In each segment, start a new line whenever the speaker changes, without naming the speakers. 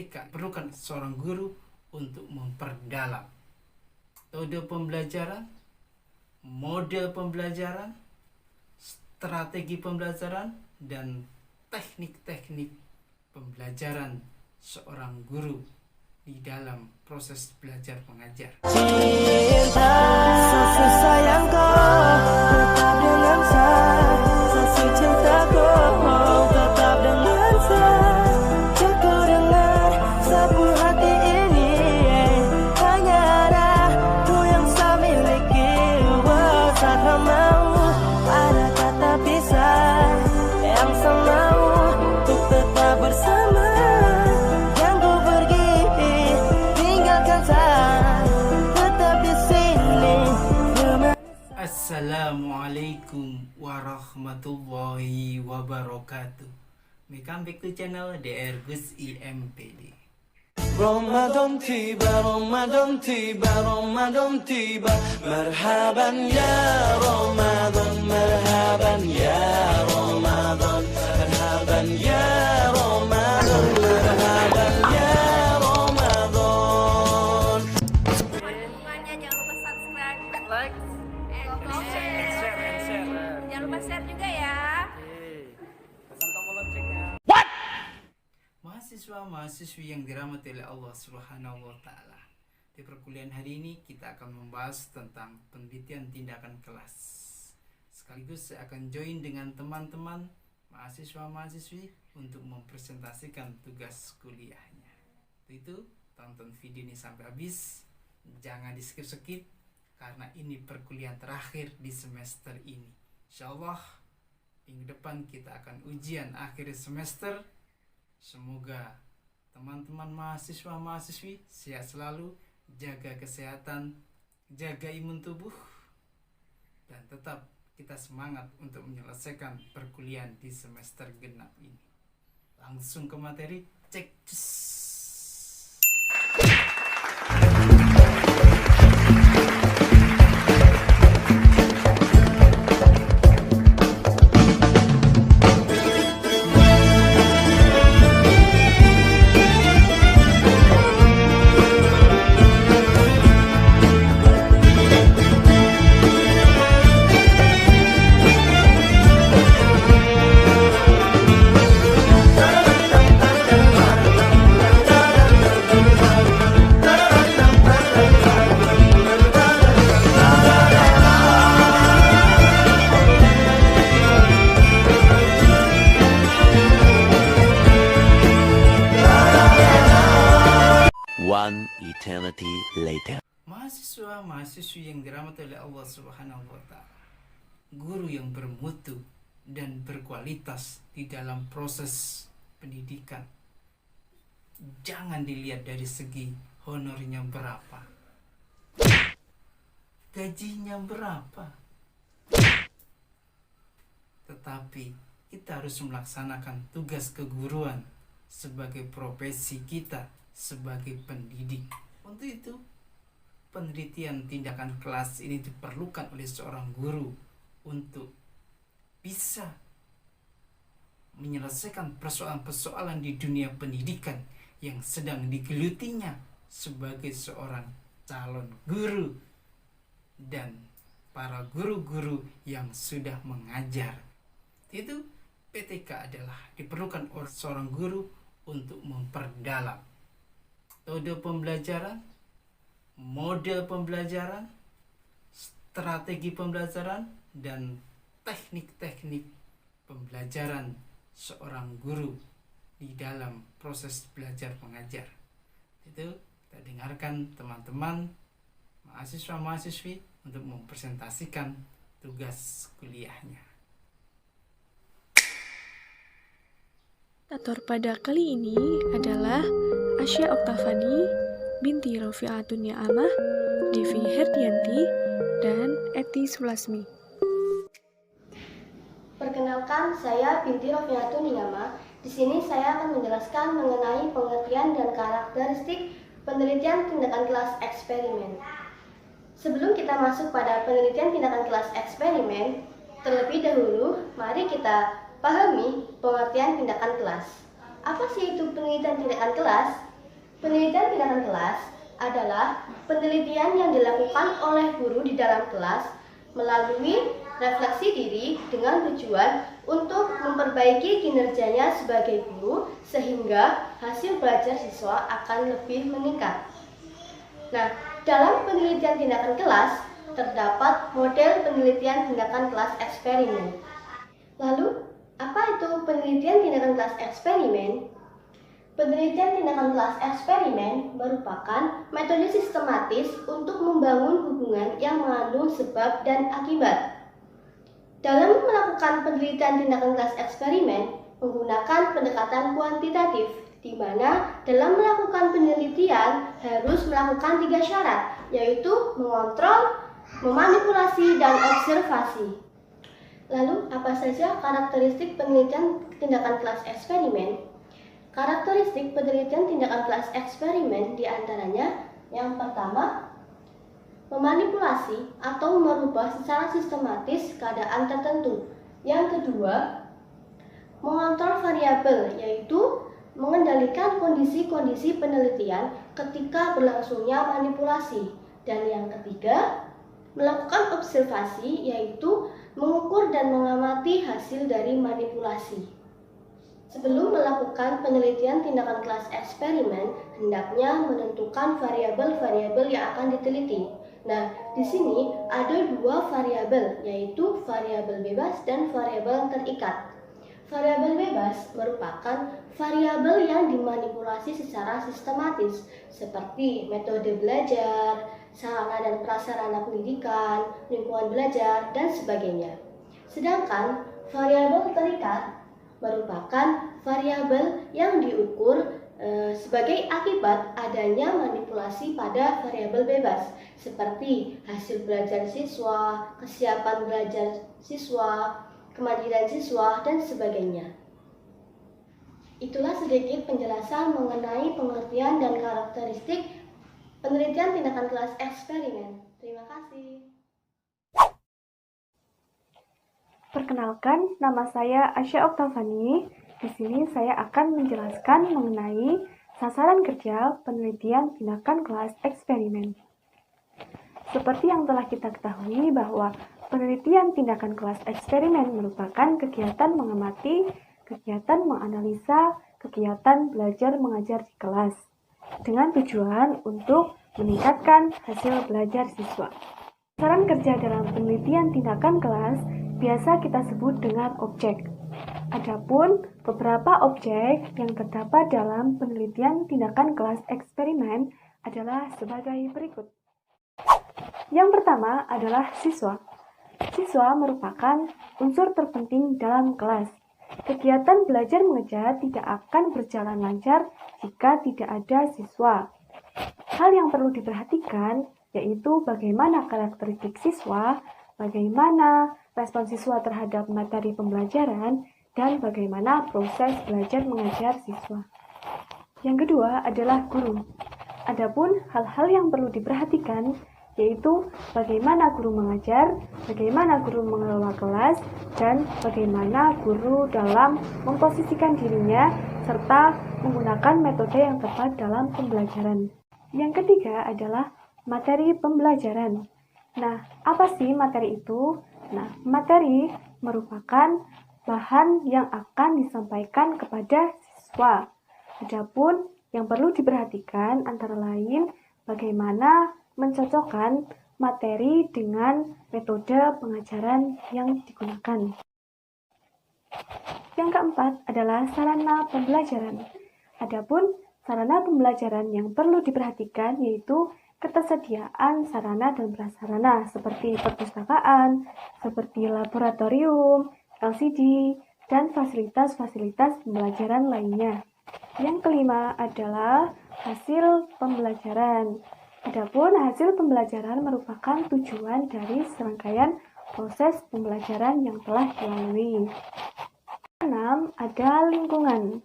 PTK perlukan seorang guru untuk memperdalam metode pembelajaran, model pembelajaran, strategi pembelajaran, dan teknik-teknik pembelajaran seorang guru di dalam proses belajar mengajar.
Cinta, kasih sayangku tetap dengan saya, kasih cintaku tetap dengan saya. Jatuh dengan sapu hati ini, hanya ada ku yang saya miliki. Saat mau ada kata pisah, yang saya mau untuk tetap bersama. Yang ku pergi tinggalkan saya, tetap di sini.
Assalamualaikum warahmatullahi wabarakatuh. Welcome back to channel DR Gus IMPD.
Ramadan tiba, Ramadan tiba, Ramadan tiba. Marhaban ya Ramadan, marhaban ya Ramadan, marhaban ya Ramadan, marhaban ya Ramadan.
Semuanya jangan lupa subscribe,
Like,
share. Jangan lupa share juga ya.
tekan tombol loncengnya.
Mahasiswa-mahasiswi yang dirahmati oleh Allah Subhanahu wa Ta'ala, di perkuliahan hari ini kita akan membahas tentang penelitian tindakan kelas. Sekaligus saya akan join dengan teman-teman mahasiswa-mahasiswi untuk mempresentasikan tugas kuliahnya. Untuk itu, tonton video ini sampai habis, jangan di skip-skip karena ini perkuliahan terakhir di semester ini. Insyaallah minggu depan kita akan ujian akhir semester. Semoga teman-teman mahasiswa-mahasiswi sehat selalu, jaga kesehatan, jaga imun tubuh, dan tetap kita semangat untuk menyelesaikan perkuliahan di semester genap ini. Langsung ke materi, cek.
One eternity later.
Mahasiswa-mahasiswi yang dirahmati oleh Allah Subhanahu wa Ta'ala, guru yang bermutu dan berkualitas di dalam proses pendidikan, jangan dilihat dari segi honornya berapa, gajinya berapa, tetapi kita harus melaksanakan tugas keguruan sebagai profesi kita sebagai pendidik. Untuk itu, penelitian tindakan kelas ini diperlukan oleh seorang guru untuk bisa menyelesaikan persoalan-persoalan di dunia pendidikan yang sedang digelutinya sebagai seorang calon guru dan para guru-guru yang sudah mengajar. Itu PTK adalah diperlukan oleh seorang guru untuk memperdalam metode pembelajaran, model pembelajaran, strategi pembelajaran, dan teknik-teknik pembelajaran seorang guru di dalam proses belajar mengajar. Itu kita dengarkan teman-teman mahasiswa-mahasiswi untuk mempresentasikan tugas kuliahnya.
Tutor pada kali ini adalah Asya Oktavani binti Rofiatun Ni'amah, Devi Herdianti, dan Eti Sulasmi.
Perkenalkan, saya binti Rofiatun Ni'amah. Di sini saya akan menjelaskan mengenai pengertian dan karakteristik penelitian tindakan kelas eksperimen. Sebelum kita masuk pada penelitian tindakan kelas eksperimen, terlebih dahulu mari kita pahami pengertian tindakan kelas. Apa sih itu penelitian tindakan kelas? Penelitian tindakan kelas adalah penelitian yang dilakukan oleh guru di dalam kelas melalui refleksi diri dengan tujuan untuk memperbaiki kinerjanya sebagai guru sehingga hasil belajar siswa akan lebih meningkat. Nah, dalam penelitian tindakan kelas terdapat model penelitian tindakan kelas eksperimen. Lalu, apa itu penelitian tindakan kelas eksperimen? Penelitian tindakan kelas eksperimen merupakan metode sistematis untuk membangun hubungan yang mengandung sebab dan akibat. Dalam melakukan penelitian tindakan kelas eksperimen menggunakan pendekatan kuantitatif, di mana dalam melakukan penelitian harus melakukan 3 syarat, yaitu mengontrol, memanipulasi, dan observasi. Lalu, apa saja karakteristik penelitian tindakan kelas eksperimen? Karakteristik penelitian tindakan kelas eksperimen diantaranya yang pertama, memanipulasi atau merubah secara sistematis keadaan tertentu. Yang kedua, mengontrol variabel, yaitu mengendalikan kondisi-kondisi penelitian ketika berlangsungnya manipulasi. Dan yang ketiga, melakukan observasi, yaitu mengukur dan mengamati hasil dari manipulasi. Sebelum melakukan penelitian tindakan kelas eksperimen, hendaknya menentukan variabel-variabel yang akan diteliti. Nah, di sini ada 2 variabel, yaitu variabel bebas dan variabel terikat. Variabel bebas merupakan variabel yang dimanipulasi secara sistematis, seperti metode belajar, sarana dan prasarana pendidikan, lingkungan belajar, dan sebagainya. Sedangkan variabel terikat merupakan variabel yang diukur sebagai akibat adanya manipulasi pada variabel bebas, seperti hasil belajar siswa, kesiapan belajar siswa, kemandirian siswa, dan sebagainya. Itulah sedikit penjelasan mengenai pengertian dan karakteristik penelitian tindakan kelas eksperimen. Terima kasih.
Perkenalkan, nama saya Asya Oktavani. Di sini saya akan menjelaskan mengenai sasaran kerja penelitian tindakan kelas eksperimen. Seperti yang telah kita ketahui bahwa penelitian tindakan kelas eksperimen merupakan kegiatan mengamati, kegiatan menganalisa, kegiatan belajar mengajar di kelas dengan tujuan untuk meningkatkan hasil belajar siswa. Sasaran kerja dalam penelitian tindakan kelas biasa kita sebut dengan objek. Adapun beberapa objek yang terdapat dalam penelitian tindakan kelas eksperimen adalah sebagai berikut. Yang pertama adalah siswa. Siswa merupakan unsur terpenting dalam kelas. Kegiatan belajar mengajar tidak akan berjalan lancar jika tidak ada siswa. Hal yang perlu diperhatikan yaitu bagaimana karakteristik siswa, bagaimana respon siswa terhadap materi pembelajaran, dan bagaimana proses belajar mengajar siswa. Yang kedua adalah guru. Adapun hal-hal yang perlu diperhatikan yaitu bagaimana guru mengajar, bagaimana guru mengelola kelas, dan bagaimana guru dalam memposisikan dirinya serta menggunakan metode yang tepat dalam pembelajaran. Yang ketiga adalah materi pembelajaran. Nah, apa sih materi itu? Nah, materi merupakan bahan yang akan disampaikan kepada siswa. Adapun yang perlu diperhatikan antara lain bagaimana mencocokkan materi dengan metode pengajaran yang digunakan. Yang keempat adalah sarana pembelajaran. Adapun sarana pembelajaran yang perlu diperhatikan yaitu ketersediaan sarana dan prasarana seperti perpustakaan, seperti laboratorium, LCD, dan fasilitas-fasilitas pembelajaran lainnya. Yang kelima adalah hasil pembelajaran. Adapun hasil pembelajaran merupakan tujuan dari serangkaian proses pembelajaran yang telah dilalui. 6. Ada lingkungan.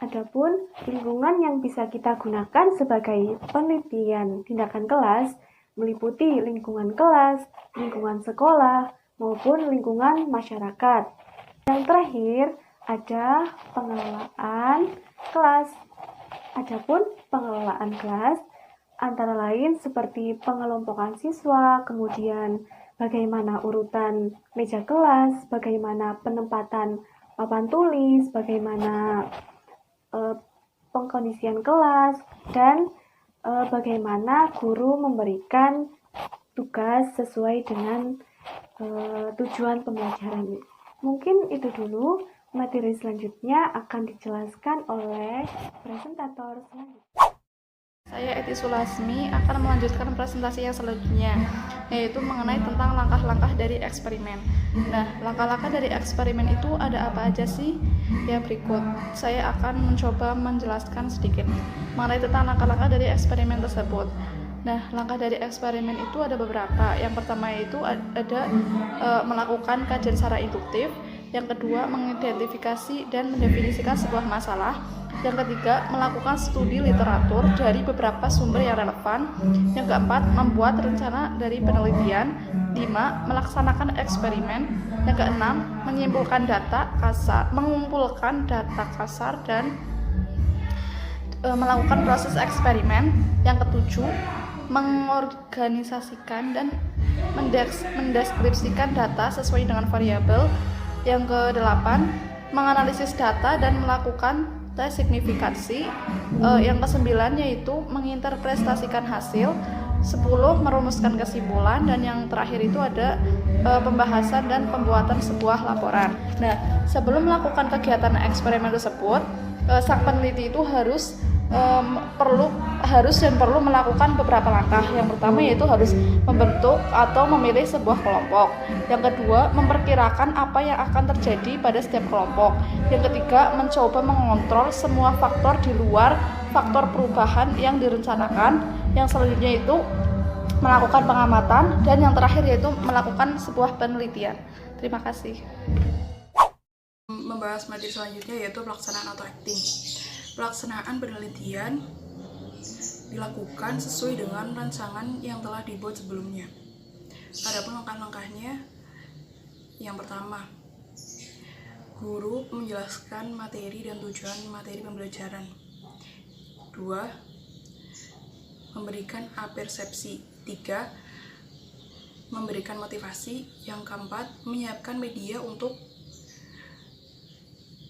Adapun lingkungan yang bisa kita gunakan sebagai penelitian tindakan kelas meliputi lingkungan kelas, lingkungan sekolah, maupun lingkungan masyarakat. Yang terakhir ada pengelolaan kelas. Adapun pengelolaan kelas antara lain seperti pengelompokan siswa, kemudian bagaimana urutan meja kelas, bagaimana penempatan papan tulis, bagaimana pengkondisian kelas, dan bagaimana guru memberikan tugas sesuai dengan tujuan pembelajaran. Mungkin itu dulu. Materi selanjutnya akan dijelaskan oleh presentator selanjutnya.
Saya Eti Sulasmi akan melanjutkan presentasi yang selanjutnya, yaitu mengenai tentang langkah-langkah dari eksperimen. Nah, langkah-langkah dari eksperimen itu ada apa aja sih? Ya, berikut. Saya akan mencoba menjelaskan sedikit mengenai tentang langkah-langkah dari eksperimen tersebut. Nah, langkah dari eksperimen itu ada beberapa. Yang pertama itu ada melakukan kajian secara induktif. Yang kedua, mengidentifikasi dan mendefinisikan sebuah masalah. Yang ketiga, melakukan studi literatur dari beberapa sumber yang relevan. Yang keempat, membuat rencana dari penelitian. 5. Melaksanakan eksperimen. Yang keenam, mengumpulkan data kasar dan melakukan proses eksperimen. Yang ketujuh, mengorganisasikan dan mendeskripsikan data sesuai dengan variabel. Yang kedelapan, menganalisis data dan melakukan tes signifikansi. Yang kesembilan yaitu menginterpretasikan hasil. 10. Merumuskan kesimpulan. Dan yang terakhir itu ada pembahasan dan pembuatan sebuah laporan. Nah, sebelum melakukan kegiatan eksperimen tersebut, sang peneliti itu perlu melakukan beberapa langkah. Yang pertama yaitu harus membentuk atau memilih sebuah kelompok. Yang kedua, memperkirakan apa yang akan terjadi pada setiap kelompok. Yang ketiga, mencoba mengontrol semua faktor di luar faktor perubahan yang direncanakan. Yang selanjutnya itu melakukan pengamatan. Dan yang terakhir yaitu melakukan sebuah penelitian. Terima kasih. Membahas materi selanjutnya yaitu pelaksanaan atau acting. Pelaksanaan penelitian dilakukan sesuai dengan rancangan yang telah dibuat sebelumnya. Adapun langkah-langkahnya, yang pertama, guru menjelaskan materi dan tujuan materi pembelajaran. 2. Memberikan apersepsi. 3. Memberikan motivasi. Yang keempat, menyiapkan media untuk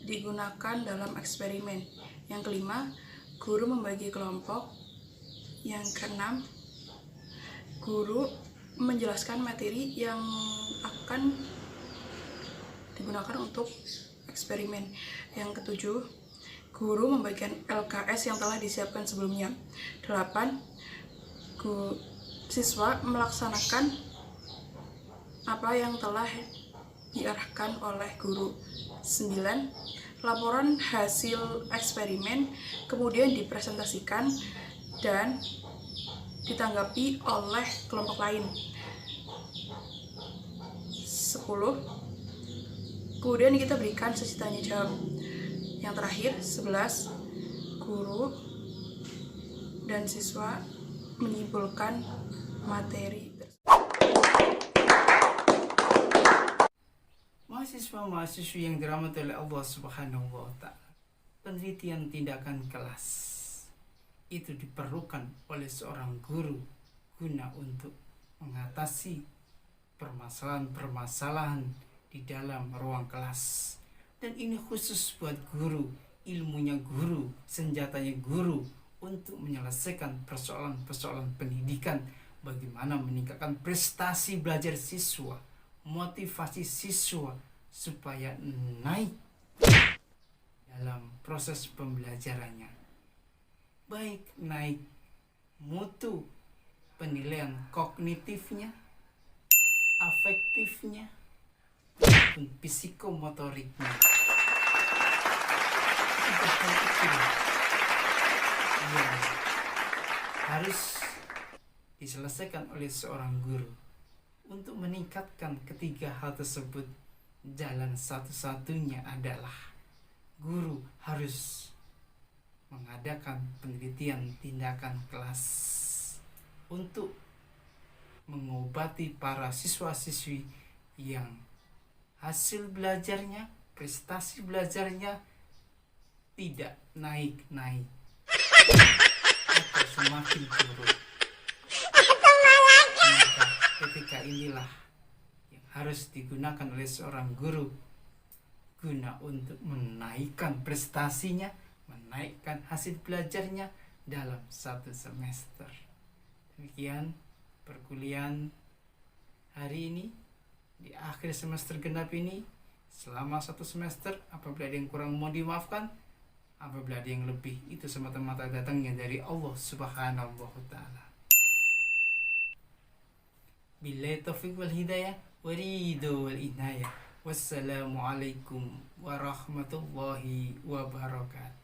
digunakan dalam eksperimen. Yang kelima, guru membagi kelompok. Yang keenam, guru menjelaskan materi yang akan digunakan untuk eksperimen. Yang ketujuh, guru membagikan LKS yang telah disiapkan sebelumnya. 8. Siswa melaksanakan apa yang telah diarahkan oleh guru. 9. Laporan hasil eksperimen kemudian dipresentasikan dan ditanggapi oleh kelompok lain. 10. Kemudian kita berikan sesi tanya jawab. Yang terakhir, 11. Guru dan siswa menyimpulkan materi.
Mahasiswa-mahasiswi yang dirahmati oleh Allah Subhanahu wa Ta'ala, penelitian tindakan kelas itu diperlukan oleh seorang guru guna untuk mengatasi permasalahan-permasalahan di dalam ruang kelas. Dan ini khusus buat guru, ilmunya guru, senjatanya guru untuk menyelesaikan persoalan-persoalan pendidikan, bagaimana meningkatkan prestasi belajar siswa, motivasi siswa supaya naik dalam proses pembelajarannya, baik naik mutu penilaian kognitifnya, afektifnya, maupun psikomotoriknya. Tiga hal itu yang harus diselesaikan oleh seorang guru. Untuk meningkatkan ketiga hal tersebut, jalan satu-satunya adalah guru harus mengadakan penelitian tindakan kelas untuk mengobati para siswa-siswi yang hasil belajarnya, prestasi belajarnya tidak naik-naik. semakin turun. Maka etika inilah yang harus digunakan oleh seorang guru guna untuk menaikkan prestasinya, menaikkan hasil belajarnya dalam satu semester. Demikian perkuliahan hari ini di akhir semester genap ini. Selama satu semester, apabila ada yang kurang mau dimaafkan, apabila ada yang lebih, itu semata-mata datangnya dari Allah Subhanahu wa Ta'ala. Billahi taufiq wal hidayah, waridu wal inayah. Wassalamualaikum warahmatullahi wabarakatuh.